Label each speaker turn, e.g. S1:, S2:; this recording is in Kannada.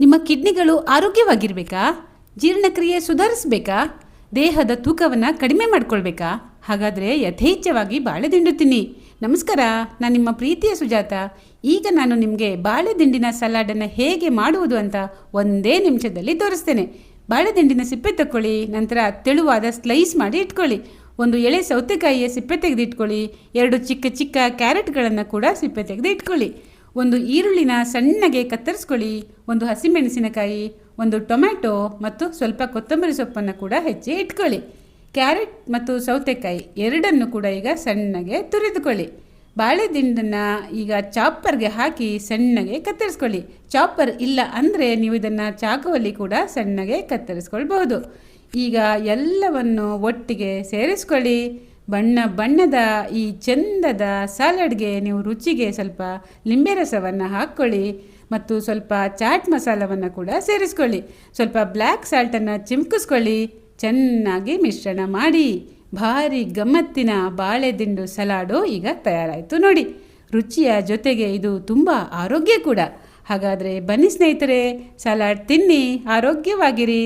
S1: ನಿಮ್ಮ ಕಿಡ್ನಿಗಳು ಆರೋಗ್ಯವಾಗಿರಬೇಕಾ? ಜೀರ್ಣಕ್ರಿಯೆ ಸುಧಾರಿಸಬೇಕಾ? ದೇಹದ ತೂಕವನ್ನು ಕಡಿಮೆ ಮಾಡ್ಕೊಳ್ಬೇಕಾ? ಹಾಗಾದರೆ ಯಥೇಚ್ಛವಾಗಿ ಬಾಳೆದಿಂಡು ತಿನ್ನಿ. ನಮಸ್ಕಾರ, ನಾನು ನಿಮ್ಮ ಪ್ರೀತಿಯ ಸುಜಾತ. ಈಗ ನಾನು ನಿಮಗೆ ಬಾಳೆದಿಂಡಿನ ಸಲಾಡನ್ನು ಹೇಗೆ ಮಾಡುವುದು ಅಂತ ಒಂದೇ ನಿಮಿಷದಲ್ಲಿ ತೋರಿಸ್ತೇನೆ. ಬಾಳೆದಿಂಡಿನ ಸಿಪ್ಪೆ ತಕ್ಕೊಳ್ಳಿ, ನಂತರ ತೆಳುವಾದ ಸ್ಲೈಸ್ ಮಾಡಿ ಇಟ್ಕೊಳ್ಳಿ. ಒಂದು ಎಳೆ ಸೌತೆಕಾಯಿಯ ಸಿಪ್ಪೆ ತೆಗೆದಿಟ್ಕೊಳ್ಳಿ. 2 ಚಿಕ್ಕ ಚಿಕ್ಕ ಕ್ಯಾರೆಟ್ಗಳನ್ನು ಕೂಡ ಸಿಪ್ಪೆ ತೆಗೆದು ಇಟ್ಕೊಳ್ಳಿ. ಒಂದು ಈರುಳ್ಳಿನ ಸಣ್ಣಗೆ ಕತ್ತರಿಸ್ಕೊಳ್ಳಿ. ಒಂದು ಹಸಿಮೆಣಸಿನಕಾಯಿ, ಒಂದು ಟೊಮ್ಯಾಟೊ ಮತ್ತು ಸ್ವಲ್ಪ ಕೊತ್ತಂಬರಿ ಸೊಪ್ಪನ್ನು ಕೂಡ ಹೆಚ್ಚಿ ಇಟ್ಕೊಳ್ಳಿ. ಕ್ಯಾರೆಟ್ ಮತ್ತು ಸೌತೆಕಾಯಿ ಎರಡನ್ನು ಕೂಡ ಈಗ ಸಣ್ಣಗೆ ತುರಿದುಕೊಳ್ಳಿ. ಬಾಳೆದಿಂಡನ್ನು ಈಗ ಚಾಪರ್ಗೆ ಹಾಕಿ ಸಣ್ಣಗೆ ಕತ್ತರಿಸ್ಕೊಳ್ಳಿ. ಚಾಪರ್ ಇಲ್ಲ ಅಂದರೆ ನೀವು ಇದನ್ನು ಚಾಕುವಲ್ಲಿ ಕೂಡ ಸಣ್ಣಗೆ ಕತ್ತರಿಸ್ಕೊಳ್ಬಹುದು. ಈಗ ಎಲ್ಲವನ್ನು ಒಟ್ಟಿಗೆ ಸೇರಿಸ್ಕೊಳ್ಳಿ. ಬಣ್ಣ ಬಣ್ಣದ ಈ ಚಂದದ ಸಲಾಡ್ಗೆ ನೀವು ರುಚಿಗೆ ಸ್ವಲ್ಪ ಲಿಂಬೆ ರಸವನ್ನು ಹಾಕ್ಕೊಳ್ಳಿ ಮತ್ತು ಸ್ವಲ್ಪ ಚಾಟ್ ಮಸಾಲವನ್ನು ಕೂಡ ಸೇರಿಸ್ಕೊಳ್ಳಿ. ಸ್ವಲ್ಪ ಬ್ಲ್ಯಾಕ್ ಸಾಲ್ಟನ್ನು ಚಿಮ್ಕಿಸ್ಕೊಳ್ಳಿ. ಚೆನ್ನಾಗಿ ಮಿಶ್ರಣ ಮಾಡಿ ಭಾರಿ ಗಮ್ಮತ್ತಿನ ಬಾಳೆದಿಂಡು ಸಲಾಡು ಈಗ ತಯಾರಾಯಿತು ನೋಡಿ. ರುಚಿಯ ಜೊತೆಗೆ ಇದು ತುಂಬ ಆರೋಗ್ಯ ಕೂಡ. ಹಾಗಾದರೆ ಬನ್ನಿ ಸ್ನೇಹಿತರೆ, ಸಲಾಡ್ ತಿನ್ನಿ, ಆರೋಗ್ಯವಾಗಿರಿ.